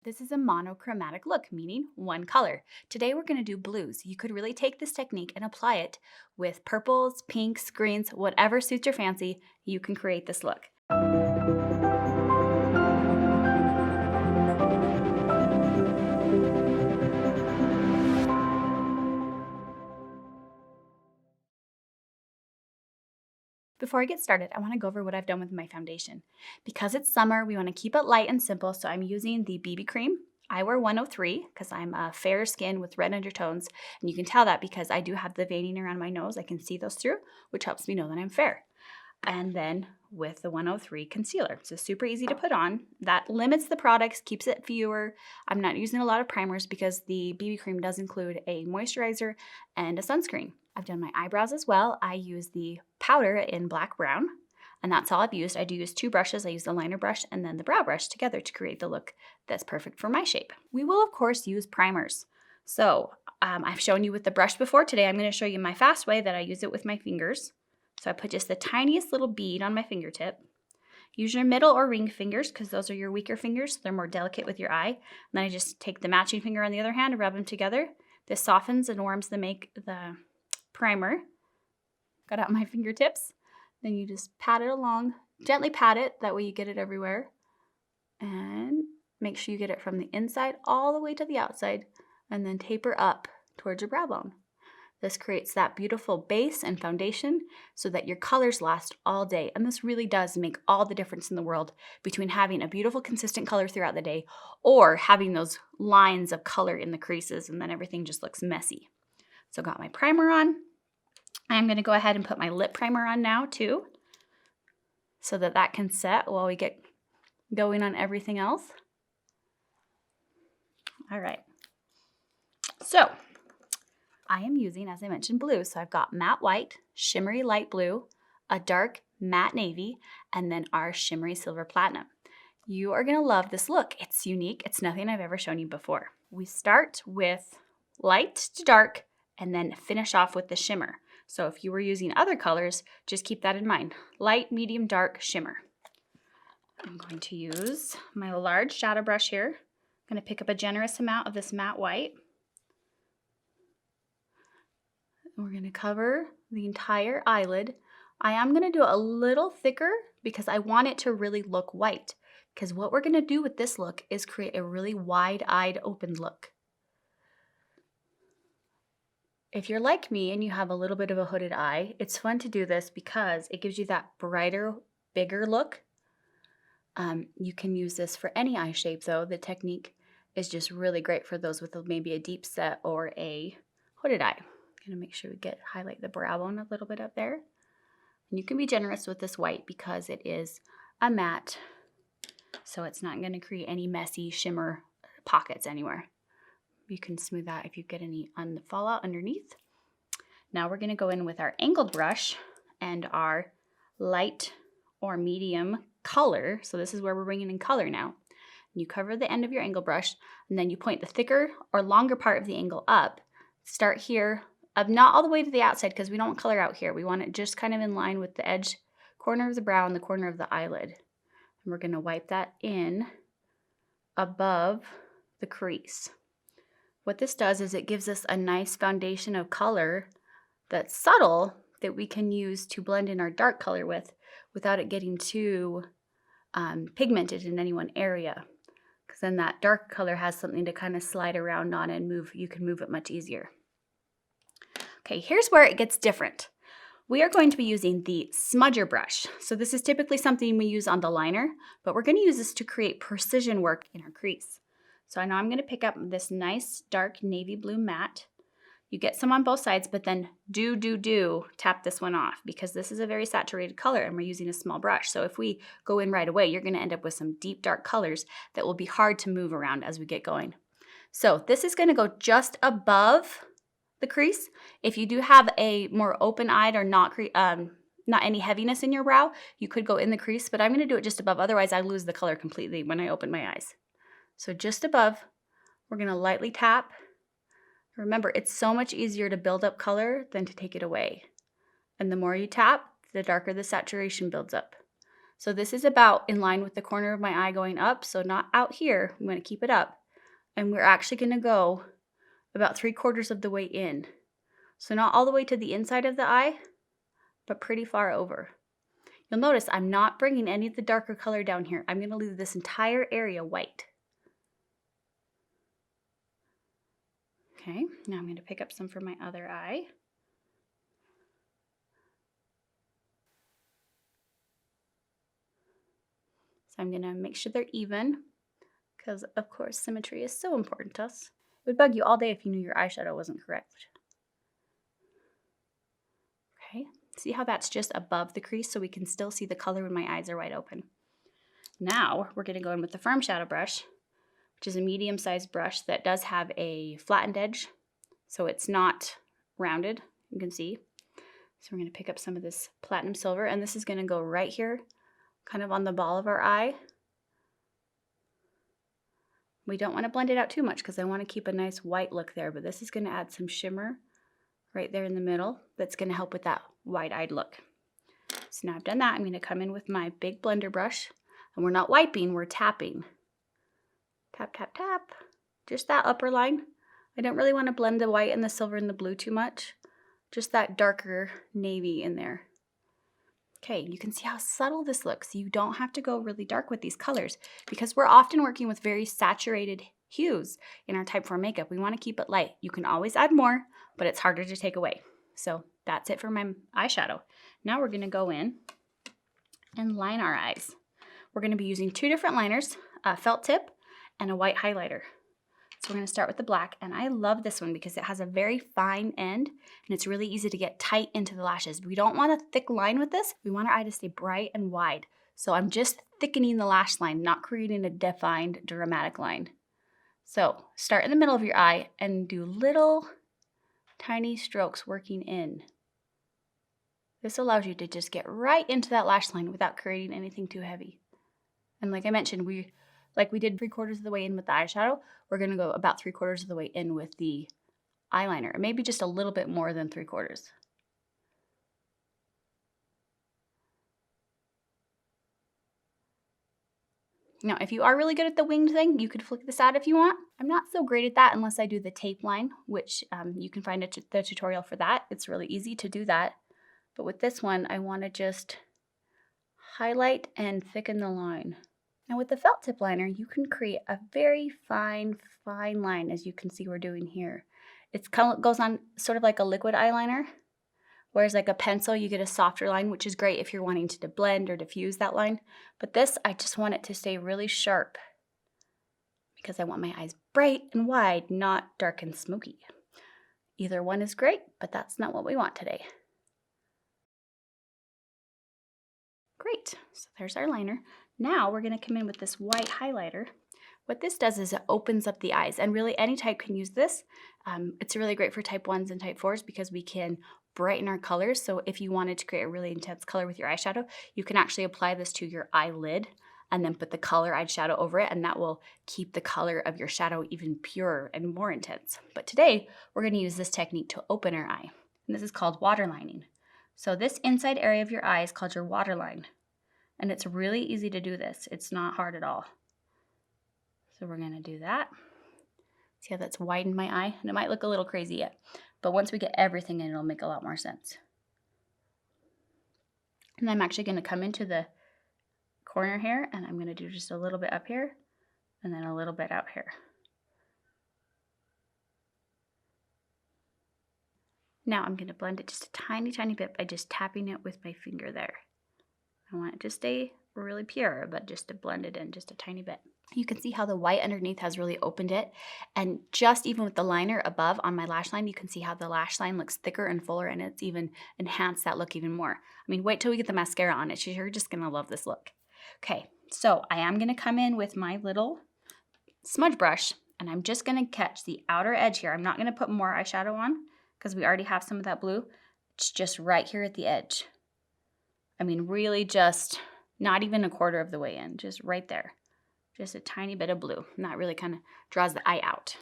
This is a monochromatic look, meaning one color. Today we're going to do blues. You could really take this technique and apply it with purples, pinks, greens, whatever suits your fancy. You can create this look. Before I get started, I want to go over what I've done with my foundation. Because it's summer, we want to keep it light and simple, so I'm using the BB cream. I wear 103 because I'm a fair skin with red undertones, and you can tell that because I do have the veining around my nose. I can see those through, which helps me know that I'm fair. And then with the 103 concealer. So super easy to put on. That limits the products, keeps it fewer. I'm not using a lot of primers because the BB cream does include a moisturizer and a sunscreen. I've done my eyebrows as well. I use the powder in black brown, and that's all I've used. I do use two brushes. I use the liner brush and then the brow brush together to create the look that's perfect for my shape. We will, of course, use primers. So I've shown you with the brush before. Today I'm going to show you my fast way that I use it with my fingers. So I put just the tiniest little bead on my fingertip. Use your middle or ring fingers because those are your weaker fingers. They're more delicate with your eye. And then I just take the matching finger on the other hand and rub them together. This softens and warms the primer. Got out my fingertips. Then you just pat it along. Gently pat it. That way you get it everywhere. And make sure you get it from the inside all the way to the outside. And then taper up towards your brow bone. This creates that beautiful base and foundation so that your colors last all day. And this really does make all the difference in the world between having a beautiful, consistent color throughout the day or having those lines of color in the creases and then everything just looks messy. So got my primer on. I'm going to go ahead and put my lip primer on now too so that can set while we get going on everything else. All right. So I am using, as I mentioned, blue. So I've got matte white, shimmery light blue, a dark matte navy, and then our shimmery silver platinum. You are gonna love this look. It's unique. It's nothing I've ever shown you before. We start with light to dark and then finish off with the shimmer. So if you were using other colors, just keep that in mind. Light, medium, dark, shimmer. I'm going to use my large shadow brush here. I'm gonna pick up a generous amount of this matte white. We're going to cover the entire eyelid. I am going to do it a little thicker because I want it to really look white. Because what we're going to do with this look is create a really wide-eyed, open look. If you're like me and you have a little bit of a hooded eye, it's fun to do this because it gives you that brighter, bigger look. You can use this for any eye shape though. The technique is just really great for those with maybe a deep set or a hooded eye. Gonna make sure we highlight the brow bone a little bit up there. And you can be generous with this white because it is a matte, so it's not gonna create any messy shimmer pockets anywhere. You can smooth that if you get any fallout underneath. Now we're gonna go in with our angled brush and our light or medium color. So this is where we're bringing in color now. You cover the end of your angle brush and then you point the thicker or longer part of the angle up. Start here. Not all the way to the outside because we don't want color out here. We want it just kind of in line with the edge corner of the brow and the corner of the eyelid. And we're going to wipe that in above the crease. What this does is it gives us a nice foundation of color that's subtle that we can use to blend in our dark color with without it getting too pigmented in any one area. Because then that dark color has something to kind of slide around on and move. You can move it much easier. Okay, here's where it gets different. We are going to be using the smudger brush. So this is typically something we use on the liner, but we're going to use this to create precision work in our crease. So I know I'm going to pick up this nice dark navy blue matte. You get some on both sides, but then do tap this one off because this is a very saturated color and we're using a small brush. So if we go in right away, you're going to end up with some deep dark colors that will be hard to move around as we get going. So this is going to go just above the crease. If you do have a more open-eyed or not any heaviness in your brow, you could go in the crease, but I'm going to do it just above. Otherwise, I lose the color completely when I open my eyes. So just above, we're going to lightly tap. Remember, it's so much easier to build up color than to take it away. And the more you tap, the darker the saturation builds up. So this is about in line with the corner of my eye going up, so not out here. I'm going to keep it up. And we're actually going to go about 3/4 of the way in. So not all the way to the inside of the eye, but pretty far over. You'll notice I'm not bringing any of the darker color down here. I'm going to leave this entire area white. Okay, now I'm going to pick up some for my other eye. So I'm going to make sure they're even because, of course, symmetry is so important to us. It would bug you all day if you knew your eyeshadow wasn't correct. Okay, see how that's just above the crease so we can still see the color when my eyes are wide open. Now we're going to go in with the firm shadow brush, which is a medium-sized brush that does have a flattened edge, so it's not rounded, you can see. So we're going to pick up some of this platinum silver, and this is going to go right here, kind of on the ball of our eye. We don't want to blend it out too much because I want to keep a nice white look there, but this is going to add some shimmer right there in the middle that's going to help with that wide-eyed look. So now I've done that, I'm going to come in with my big blender brush, and we're not wiping, we're tapping. Tap, tap, tap. Just that upper line. I don't really want to blend the white and the silver and the blue too much. Just that darker navy in there. Okay, you can see how subtle this looks. You don't have to go really dark with these colors because we're often working with very saturated hues in our Type 4 makeup. We want to keep it light. You can always add more, but it's harder to take away. So that's it for my eyeshadow. Now we're going to go in and line our eyes. We're going to be using 2 different liners, a felt tip and a white highlighter. So we're going to start with the black, and I love this one because it has a very fine end and it's really easy to get tight into the lashes. We don't want a thick line with this. We want our eye to stay bright and wide. So I'm just thickening the lash line, not creating a defined, dramatic line. So start in the middle of your eye and do little tiny strokes working in. This allows you to just get right into that lash line without creating anything too heavy. And like I mentioned, like we did 3/4 of the way in with the eyeshadow, we're going to go about 3/4 of the way in with the eyeliner, maybe just a little bit more than 3/4. Now, if you are really good at the winged thing, you could flick this out if you want. I'm not so great at that unless I do the tape line, which you can find the tutorial for that. It's really easy to do that. But with this one, I want to just highlight and thicken the line. Now with the felt tip liner, you can create a very fine line, as you can see we're doing here. It goes on sort of like a liquid eyeliner, whereas like a pencil, you get a softer line, which is great if you're wanting to blend or diffuse that line. But this, I just want it to stay really sharp because I want my eyes bright and wide, not dark and smoky. Either one is great, but that's not what we want today. Great, so there's our liner. Now we're going to come in with this white highlighter. What this does is it opens up the eyes, and really any type can use this. It's really great for Type 1s and Type 4s because we can brighten our colors. So if you wanted to create a really intense color with your eyeshadow, you can actually apply this to your eyelid and then put the color eyeshadow over it, and that will keep the color of your shadow even purer and more intense. But today we're going to use this technique to open our eye, and this is called waterlining. So this inside area of your eye is called your waterline. And it's really easy to do this. It's not hard at all. So we're going to do that. See how that's widened my eye? And it might look a little crazy yet, but once we get everything in, it'll make a lot more sense. And I'm actually going to come into the corner here, and I'm going to do just a little bit up here, and then a little bit out here. Now I'm going to blend it just a tiny, tiny bit by just tapping it with my finger there. I want it to stay really pure, but just to blend it in just a tiny bit. You can see how the white underneath has really opened it. And just even with the liner above on my lash line, you can see how the lash line looks thicker and fuller, and it's even enhanced that look even more. I mean, wait till we get the mascara on it. You're just going to love this look. Okay, so I am going to come in with my little smudge brush, and I'm just going to catch the outer edge here. I'm not going to put more eyeshadow on because we already have some of that blue. It's just right here at the edge. I mean, really just not even 1/4 of the way in, just right there. Just a tiny bit of blue. And that really kind of draws the eye out.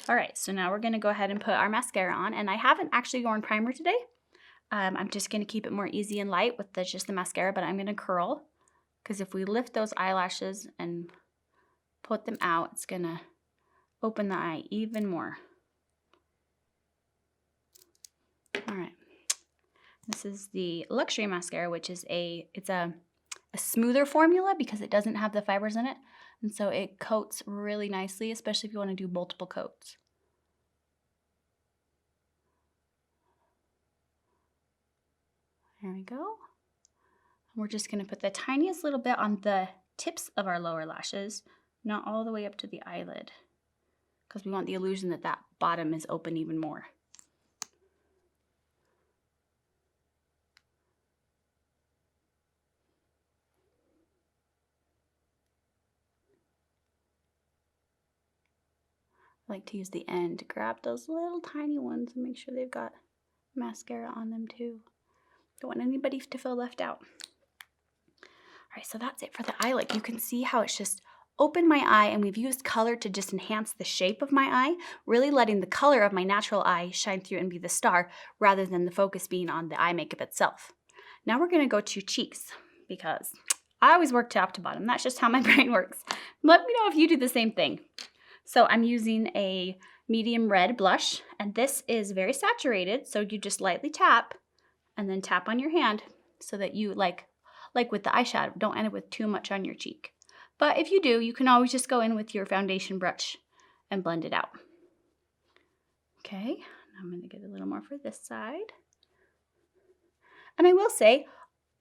All right, so now we're going to go ahead and put our mascara on. And I haven't actually worn primer today. I'm just going to keep it more easy and light with just the mascara, but I'm going to curl because if we lift those eyelashes and put them out, it's gonna open the eye even more. All right, this is the Luxury Mascara, which is it's a smoother formula because it doesn't have the fibers in it, and so it coats really nicely, especially if you want to do multiple coats. There we go. We're just going to put the tiniest little bit on the tips of our lower lashes, not all the way up to the eyelid, because we want the illusion that that bottom is open even more. I like to use the end to grab those little tiny ones and make sure they've got mascara on them too. Don't want anybody to feel left out. All right, so that's it for the eye look. You can see how it's just opened my eye, and we've used color to just enhance the shape of my eye, really letting the color of my natural eye shine through and be the star rather than the focus being on the eye makeup itself. Now we're gonna go to cheeks because I always work top to bottom. That's just how my brain works. Let me know if you do the same thing. So I'm using a medium red blush, and this is very saturated, so you just lightly tap and then tap on your hand so that you, like with the eyeshadow, don't end up with too much on your cheek. But if you do, you can always just go in with your foundation brush and blend it out. Okay, now I'm gonna get a little more for this side. And I will say,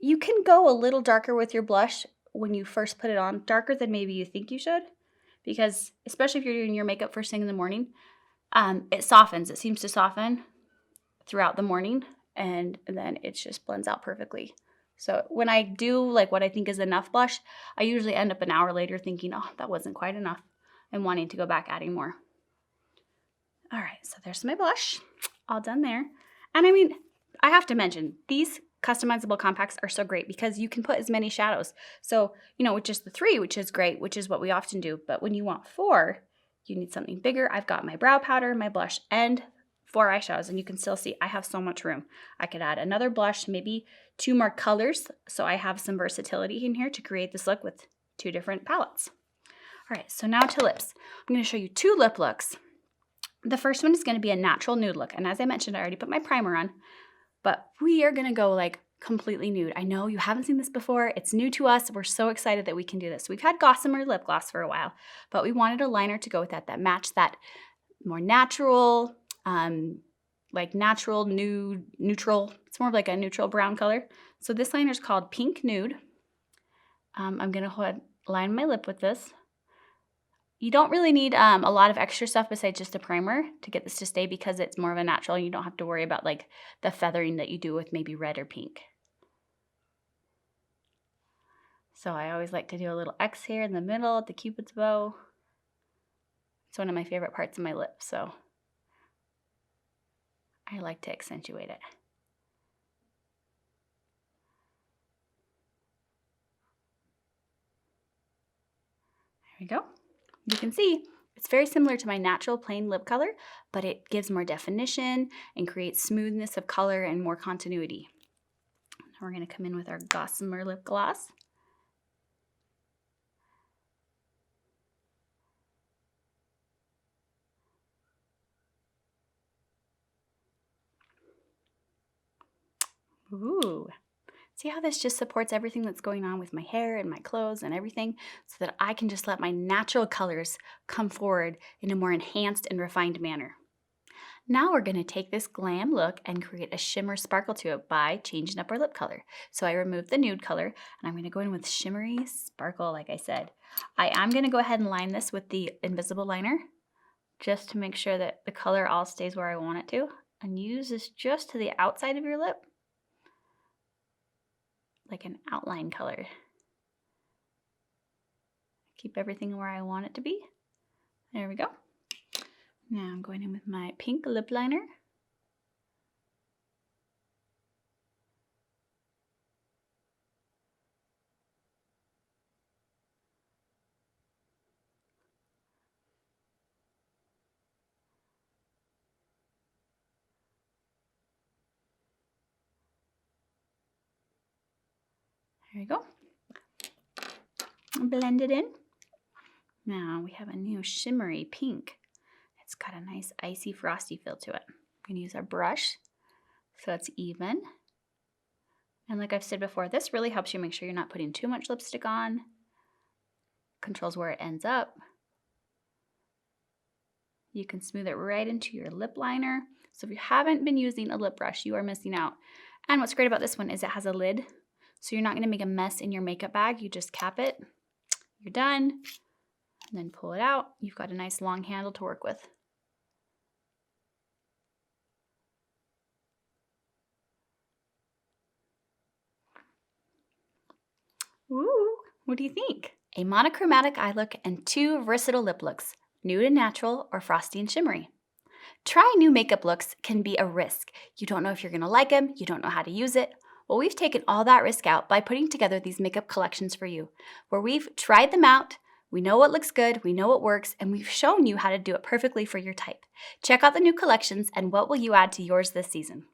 you can go a little darker with your blush when you first put it on, darker than maybe you think you should, because especially if you're doing your makeup first thing in the morning, it softens. It seems to soften throughout the morning, and then it just blends out perfectly. So when I do like what I think is enough blush, I usually end up an hour later thinking, oh, that wasn't quite enough, and wanting to go back adding more. All right, so there's my blush, all done there. And I mean, I have to mention, these customizable compacts are so great because you can put as many shadows. So, you know, with just the 3, which is great, which is what we often do. But when you want 4, you need something bigger. I've got my brow powder, my blush, and 4 eyeshadows, and you can still see I have so much room. I could add another blush, maybe 2 more colors, so I have some versatility in here to create this look with 2 different palettes. All right, so now to lips. I'm going to show you 2 lip looks. The first one is going to be a natural nude look, and as I mentioned, I already put my primer on, but we are going to go like completely nude. I know you haven't seen this before. It's new to us. We're so excited that we can do this. We've had Gossamer lip gloss for a while, but we wanted a liner to go with that matched that more natural, like natural nude, neutral. It's more of like a neutral brown color. So this liner is called Pink Nude. I'm going to line my lip with this. You don't really need a lot of extra stuff besides just a primer to get this to stay because it's more of a natural. You don't have to worry about like the feathering that you do with maybe red or pink. So I always like to do a little X here in the middle at the Cupid's bow. It's one of my favorite parts of my lip, so I like to accentuate it. There we go. You can see it's very similar to my natural plain lip color, but it gives more definition and creates smoothness of color and more continuity. Now we're going to come in with our Gossamer lip gloss. Ooh. See how this just supports everything that's going on with my hair and my clothes and everything so that I can just let my natural colors come forward in a more enhanced and refined manner. Now we're going to take this glam look and create a shimmer sparkle to it by changing up our lip color. So I removed the nude color and I'm going to go in with shimmery sparkle like I said. I am going to go ahead and line this with the invisible liner just to make sure that the color all stays where I want it to, and use this just to the outside of your lip, like an outline color. Keep everything where I want it to be. There we go. Now I'm going in with my pink lip liner. There you go. Blend it in. Now we have a new shimmery pink. It's got a nice icy frosty feel to it. We're going to use our brush so it's even. And like I've said before, this really helps you make sure you're not putting too much lipstick on. Controls where it ends up. You can smooth it right into your lip liner. So if you haven't been using a lip brush, you are missing out. And what's great about this one is it has a lid. So you're not going to make a mess in your makeup bag. You just cap it. You're done. And then pull it out. You've got a nice long handle to work with. Ooh, what do you think? A monochromatic eye look and 2 versatile lip looks, nude and natural or frosty and shimmery. Trying new makeup looks can be a risk. You don't know if you're gonna like them, you don't know how to use it. Well, we've taken all that risk out by putting together these makeup collections for you, where we've tried them out, we know what looks good, we know what works, and we've shown you how to do it perfectly for your type. Check out the new collections and what will you add to yours this season.